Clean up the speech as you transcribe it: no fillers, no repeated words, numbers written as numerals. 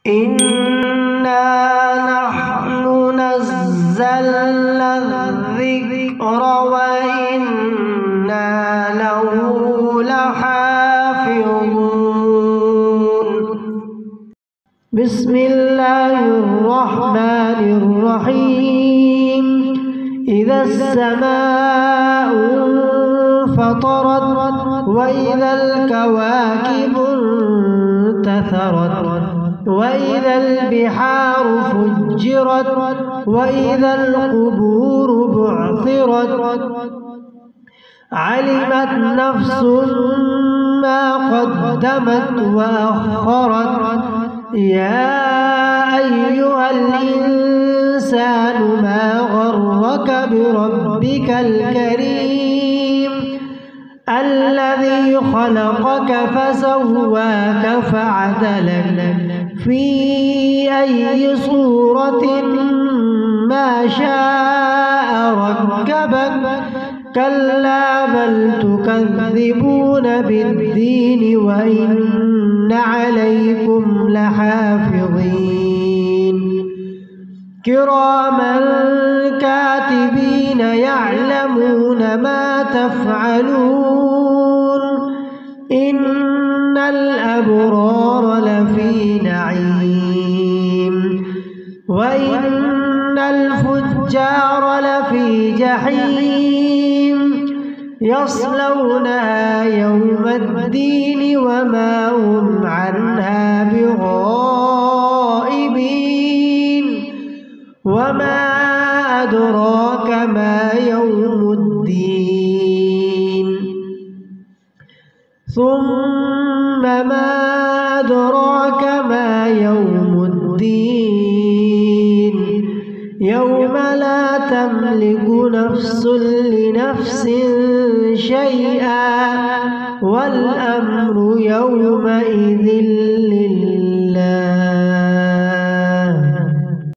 إنا نحن نزلنا الذكر وإنا له لحافظون. بسم الله الرحمن الرحيم. إذا السماء انفطرت وإذا الكواكب انتثرت وإذا البحار فجرت وإذا القبور بعثرت علمت نفس ما قدمت وأخرت. يا أيها الإنسان ما غرك بربك الكريم الذي خلقك فسواك فعدلك في أي صورة ما شاء ركبك. كلا بل تكذبون بالدين وإن عليكم لحافظين كراما كاتبين يعلمون ما تفعلون. إن الأبرار لفي نعيم وإن الفجار لفي جحيم يصلونها يوم الدين وما هم عنها بغائبين. وما أدراك ما يوم الدين ثم ما أدراك ما يوم الدين يوم لا تملك نفس لنفس شيئا والأمر يومئذ